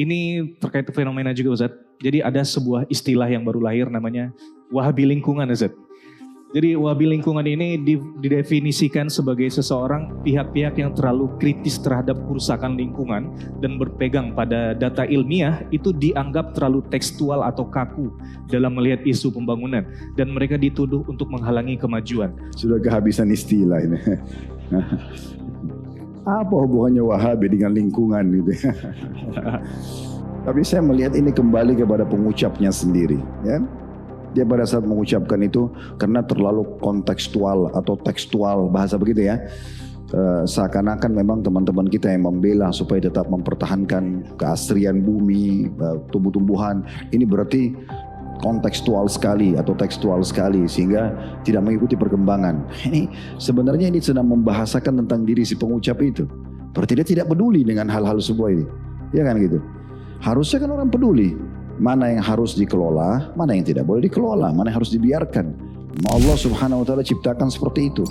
Ini terkait fenomena juga Ustaz. Jadi ada sebuah istilah yang baru lahir namanya Wahabi lingkungan Ustaz. Jadi Wahabi lingkungan ini didefinisikan sebagai seseorang pihak-pihak yang terlalu kritis terhadap kerusakan lingkungan dan berpegang pada data ilmiah itu dianggap terlalu tekstual atau kaku dalam melihat isu pembangunan dan mereka dituduh untuk menghalangi kemajuan. Sudah kehabisan istilah ini. Apa hubungannya Wahabi dengan lingkungan gitu? Tapi saya melihat ini kembali kepada pengucapnya sendiri, ya. Dia pada saat mengucapkan itu karena terlalu kontekstual atau tekstual, bahasa begitu ya. Seakan-akan memang teman-teman kita yang membela supaya tetap mempertahankan keasrian bumi, tumbuh-tumbuhan. Ini berarti kontekstual sekali atau tekstual sekali sehingga tidak mengikuti perkembangan. Ini sebenarnya ini sedang membahasakan tentang diri si pengucap itu. Berarti dia tidak peduli dengan hal-hal semua ini. Ya kan gitu. Harusnya kan orang peduli. Mana yang harus dikelola, mana yang tidak boleh dikelola, mana yang harus dibiarkan. Allah Subhanahu wa Ta'ala ciptakan seperti itu.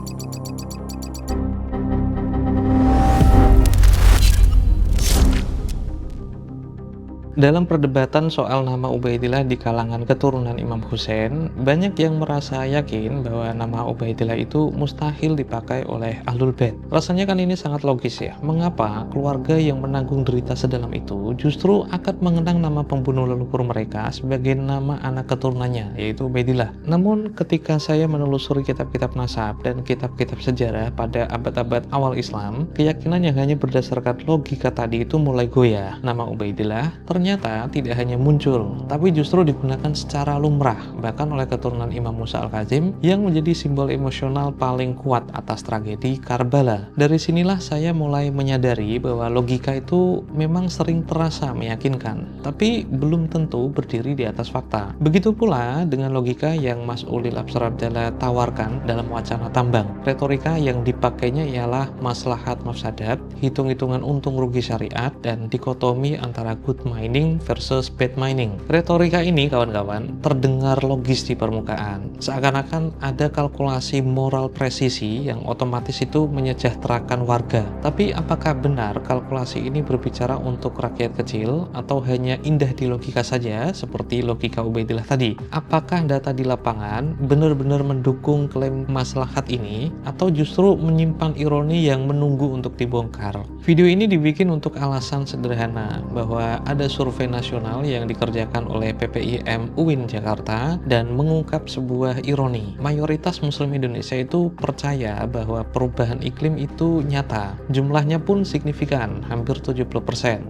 Dalam perdebatan soal nama Ubaidillah di kalangan keturunan Imam Hussein, banyak yang merasa yakin bahwa nama Ubaidillah itu mustahil dipakai oleh Ahlul Bait. Rasanya kan ini sangat logis ya, mengapa keluarga yang menanggung derita sedalam itu justru akan mengenang nama pembunuh leluhur mereka sebagai nama anak keturunannya, yaitu Ubaidillah. Namun ketika saya menelusuri kitab-kitab nasab dan kitab-kitab sejarah pada abad-abad awal Islam, keyakinan yang hanya berdasarkan logika tadi itu mulai goyah. Nama Ubaidillah ternyata tidak hanya muncul, tapi justru digunakan secara lumrah, bahkan oleh keturunan Imam Musa Al-Kazim yang menjadi simbol emosional paling kuat atas tragedi Karbala. Dari sinilah saya mulai menyadari bahwa logika itu memang sering terasa meyakinkan, tapi belum tentu berdiri di atas fakta. Begitu pula dengan logika yang Mas Ulil Absar Abdallah tawarkan dalam wacana tambang. Retorika yang dipakainya ialah maslahat mafsadat, hitung-hitungan untung rugi syariat, dan dikotomi antara good mining versus bad mining. Retorika ini kawan-kawan terdengar logis di permukaan, seakan-akan ada kalkulasi moral presisi yang otomatis itu menyejahterakan warga. Tapi apakah benar kalkulasi ini berbicara untuk rakyat kecil atau hanya indah di logika saja seperti logika Ubaidillah tadi? Apakah data di lapangan benar-benar mendukung klaim maslahat ini atau justru menyimpan ironi yang menunggu untuk dibongkar? Video ini dibikin untuk alasan sederhana bahwa ada survei nasional yang dikerjakan oleh PPIM UIN Jakarta dan mengungkap sebuah ironi. Mayoritas Muslim Indonesia itu percaya bahwa perubahan iklim itu nyata. Jumlahnya pun signifikan, hampir 70%.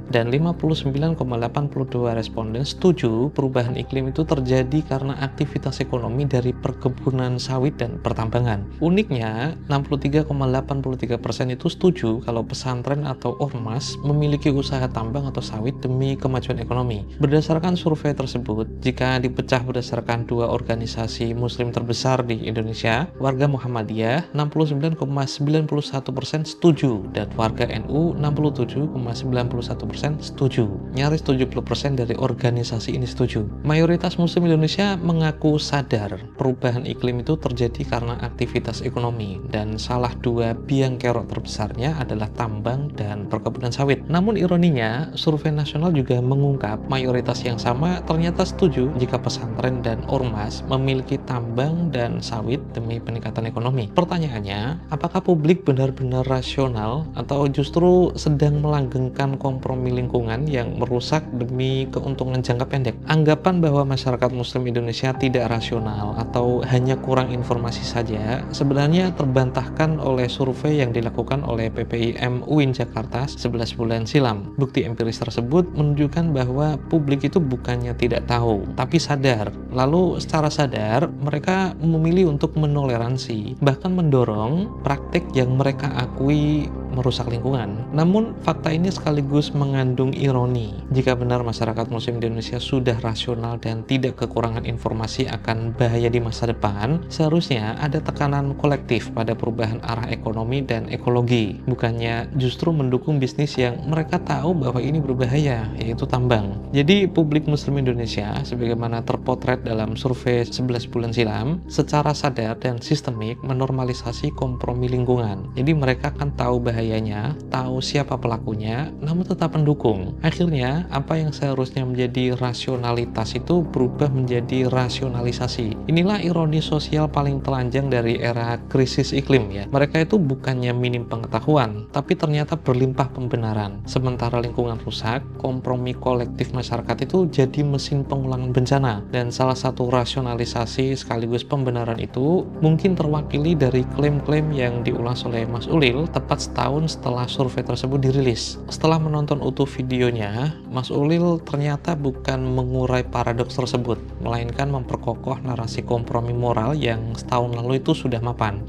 Dan 59,82 responden setuju perubahan iklim itu terjadi karena aktivitas ekonomi dari perkebunan sawit dan pertambangan. Uniknya, 63,83% itu setuju kalau pesantren atau ormas memiliki usaha tambang atau sawit demi kemajuan ekonomi. Berdasarkan survei tersebut, jika dipecah berdasarkan dua organisasi muslim terbesar di Indonesia, warga Muhammadiyah 69,91% setuju dan warga NU 67,91% setuju. Nyaris 70% dari organisasi ini setuju. Mayoritas muslim Indonesia mengaku sadar perubahan iklim itu terjadi karena aktivitas ekonomi dan salah dua biang kerok terbesarnya adalah tambang dan perkebunan sawit. Namun ironinya, survei nasional juga mengungkap mayoritas yang sama ternyata setuju jika pesantren dan ormas memiliki tambang dan sawit demi peningkatan ekonomi. Pertanyaannya, apakah publik benar-benar rasional atau justru sedang melanggengkan kompromi lingkungan yang merusak demi keuntungan jangka pendek? Anggapan bahwa masyarakat muslim Indonesia tidak rasional atau hanya kurang informasi saja sebenarnya terbantahkan oleh survei yang dilakukan oleh PPIM UIN Jakarta 11 bulan silam. Bukti empiris tersebut menunjukkan bahwa publik itu bukannya tidak tahu, tapi sadar. Lalu secara sadar, mereka memilih untuk menoleransi, bahkan mendorong praktik yang mereka akui merusak lingkungan. Namun, fakta ini sekaligus mengandung ironi. Jika benar masyarakat muslim di Indonesia sudah rasional dan tidak kekurangan informasi akan bahaya di masa depan, seharusnya ada tekanan kolektif pada perubahan arah ekonomi dan ekologi, bukannya justru mendukung bisnis yang mereka tahu bahwa ini berbahaya, yaitu tambang. Jadi publik muslim Indonesia sebagaimana terpotret dalam survei 11 bulan silam secara sadar dan sistemik menormalisasi kompromi lingkungan. Jadi mereka kan tahu bahayanya, tahu siapa pelakunya, namun tetap mendukung. Akhirnya apa yang seharusnya menjadi rasionalitas itu berubah menjadi rasionalisasi. Inilah ironi sosial paling telanjang dari era krisis iklim ya. Mereka itu bukannya minim pengetahuan, tapi ternyata berlimpah pembenaran. Sementara lingkungan rusak, kompromi kolektif masyarakat itu jadi mesin pengulangan bencana. Dan salah satu rasionalisasi sekaligus pembenaran itu mungkin terwakili dari klaim-klaim yang diulas oleh Mas Ulil tepat setahun setelah survei tersebut dirilis. Setelah menonton utuh videonya, Mas Ulil ternyata bukan mengurai paradoks tersebut, melainkan memperkokoh narasi kompromi moral yang setahun lalu itu sudah mapan.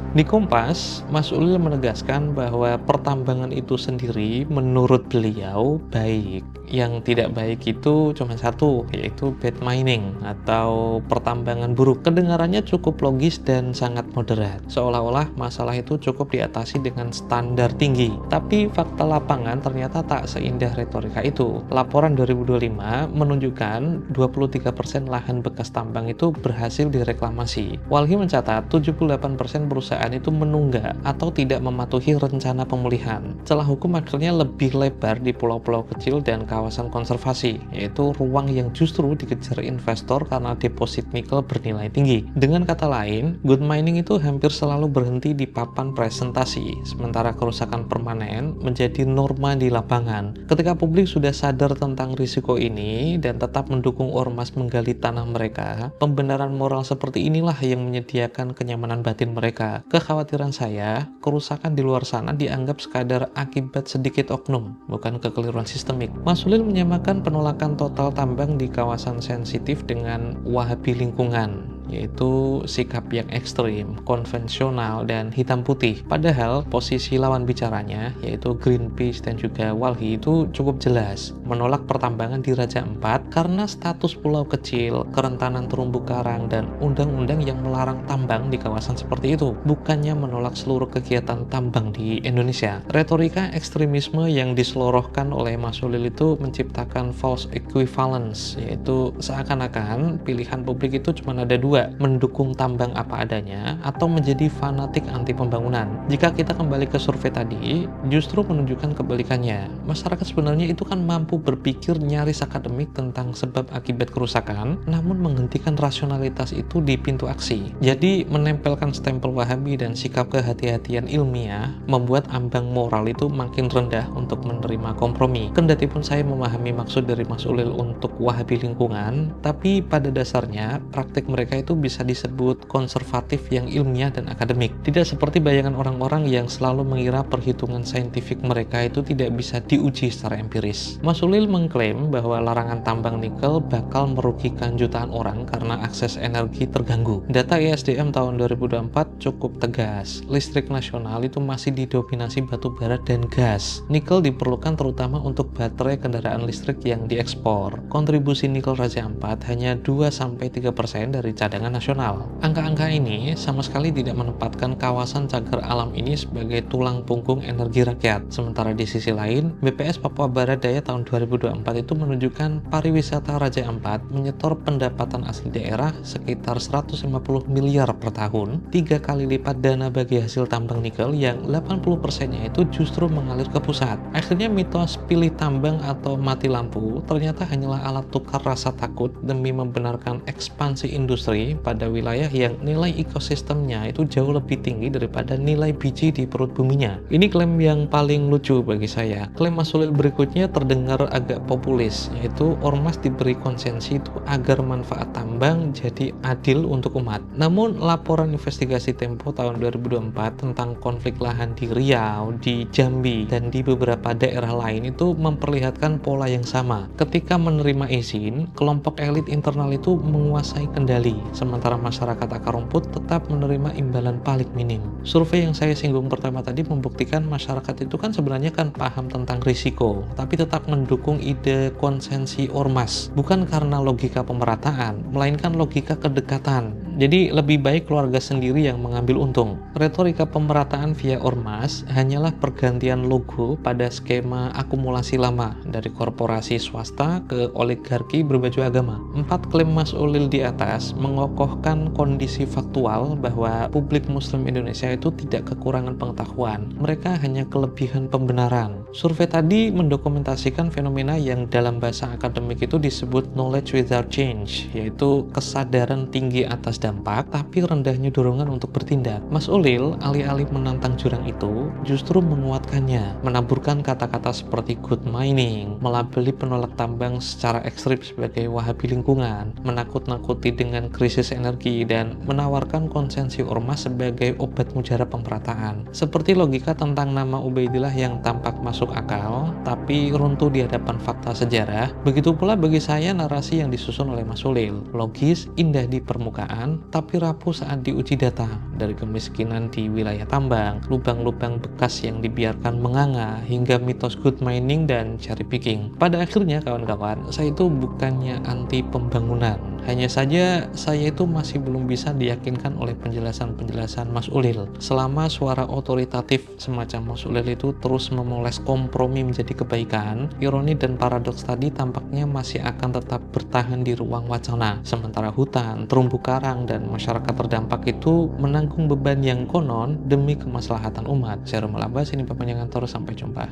Di Kompas, Mas Ulil menegaskan bahwa pertambangan itu sendiri menurut beliau baik. Yang tidak baik itu cuma satu, yaitu bad mining atau pertambangan buruk. Kedengarannya cukup logis dan sangat moderat, seolah-olah masalah itu cukup diatasi dengan standar tinggi. Tapi fakta lapangan ternyata tak seindah retorika itu. Laporan 2025 menunjukkan 23% lahan bekas tambang itu berhasil direklamasi. Walhi mencatat 78% perusahaan itu menunggak atau tidak mematuhi rencana pemulihan. Celah hukum akhirnya lebih lebar di pulau-pulau kecil dan kawasan konservasi, yaitu ruang yang justru dikejar investor karena deposit nikel bernilai tinggi. Dengan kata lain, good mining itu hampir selalu berhenti di papan presentasi, sementara kerusakan permanen menjadi norma di lapangan. Ketika publik sudah sadar tentang risiko ini dan tetap mendukung ormas menggali tanah mereka, pembenaran moral seperti inilah yang menyediakan kenyamanan batin mereka. Kekhawatiran saya, kerusakan di luar sana dianggap sekadar akibat sedikit oknum, bukan kekeliruan sistemik. Mas Ulil menyamakan penolakan total tambang di kawasan sensitif dengan wahabi lingkungan, yaitu sikap yang ekstrim, konvensional, dan hitam putih. Padahal posisi lawan bicaranya, yaitu Greenpeace dan juga Walhi itu cukup jelas, menolak pertambangan di Raja Ampat karena status pulau kecil, kerentanan terumbu karang, dan undang-undang yang melarang tambang di kawasan seperti itu, bukannya menolak seluruh kegiatan tambang di Indonesia. Retorika ekstremisme yang diselorohkan oleh Mas Ulil itu menciptakan false equivalence, yaitu seakan-akan pilihan publik itu cuma ada dua, mendukung tambang apa adanya atau menjadi fanatik anti pembangunan. Jika kita kembali ke survei tadi, justru menunjukkan kebalikannya. Masyarakat sebenarnya itu kan mampu berpikir nyaris akademik tentang sebab akibat kerusakan, namun menghentikan rasionalitas itu di pintu aksi. Jadi menempelkan stempel Wahabi dan sikap kehati-hatian ilmiah membuat ambang moral itu makin rendah untuk menerima kompromi. Kendatipun saya memahami maksud dari Mas Ulil untuk Wahabi lingkungan, tapi pada dasarnya praktik mereka itu bisa disebut konservatif yang ilmiah dan akademik. Tidak seperti bayangan orang-orang yang selalu mengira perhitungan saintifik mereka itu tidak bisa diuji secara empiris. Mas Ulil mengklaim bahwa larangan tambang nikel bakal merugikan jutaan orang karena akses energi terganggu. Data ISDM tahun 2024 cukup tegas. Listrik nasional itu masih didominasi batu bara dan gas. Nikel diperlukan terutama untuk baterai kendaraan listrik yang diekspor. Kontribusi nikel Raja Ampat hanya 2-3% dari cadangan nasional. Angka-angka ini sama sekali tidak menempatkan kawasan cagar alam ini sebagai tulang punggung energi rakyat. Sementara di sisi lain, BPS Papua Barat Daya tahun 2024 itu menunjukkan pariwisata Raja Ampat menyetor pendapatan asli daerah sekitar 150 miliar per tahun, 3 kali lipat dana bagi hasil tambang nikel yang 80%-nya itu justru mengalir ke pusat. Akhirnya mitos pilih tambang atau mati lampu ternyata hanyalah alat tukar rasa takut demi membenarkan ekspansi industri pada wilayah yang nilai ekosistemnya itu jauh lebih tinggi daripada nilai biji di perut buminya. Ini klaim yang paling lucu bagi saya. Klaim Mas Ulil berikutnya terdengar agak populis, yaitu ormas diberi konsensi itu agar manfaat tambang jadi adil untuk umat. Namun laporan investigasi Tempo tahun 2024 tentang konflik lahan di Riau, di Jambi, dan di beberapa daerah lain itu memperlihatkan pola yang sama. Ketika menerima izin, kelompok elit internal itu menguasai kendali, sementara masyarakat akar rumput tetap menerima imbalan paling minim. Survei yang saya singgung pertama tadi membuktikan masyarakat itu kan sebenarnya kan paham tentang risiko, tapi tetap mendukung ide konsensi ormas, bukan karena logika pemerataan, melainkan logika kedekatan. Jadi lebih baik keluarga sendiri yang mengambil untung. Retorika pemerataan via ormas hanyalah pergantian logo pada skema akumulasi lama dari korporasi swasta ke oligarki berbaju agama. 4 klaim Mas Ulil di atas mengokohkan kondisi faktual bahwa publik Muslim Indonesia itu tidak kekurangan pengetahuan, mereka hanya kelebihan pembenaran. Survei tadi mendokumentasikan fenomena yang dalam bahasa akademik itu disebut knowledge without change, yaitu kesadaran tinggi atas dampak tapi rendahnya dorongan untuk bertindak. Mas Ulil alih-alih menantang jurang itu justru menguatkannya, menaburkan kata-kata seperti good mining, melabeli penolak tambang secara ekstrim sebagai wahabi lingkungan, menakut-nakuti dengan krisis energi, dan menawarkan konsensi ormas sebagai obat mujarab pemerataan. Seperti logika tentang nama Ubaidillah yang tampak masuk akal tapi runtuh di hadapan fakta sejarah, begitu pula bagi saya narasi yang disusun oleh Mas Ulil. Logis, indah di permukaan, tapi rapuh saat diuji data. Dari kemiskinan di wilayah tambang, lubang-lubang bekas yang dibiarkan menganga, hingga mitos good mining dan cherry picking. Pada akhirnya kawan-kawan, saya itu bukannya anti pembangunan. Hanya saja saya itu masih belum bisa diyakinkan oleh penjelasan-penjelasan Mas Ulil. Selama suara otoritatif semacam Mas Ulil itu terus memoles kompromi menjadi kebaikan, ironi dan paradoks tadi tampaknya masih akan tetap bertahan di ruang wacana. Sementara hutan, terumbu karang, dan masyarakat terdampak itu menanggung beban yang konon demi kemaslahatan umat. Saya Romal Abbas, ini Bapak Jangan Sampai jumpa.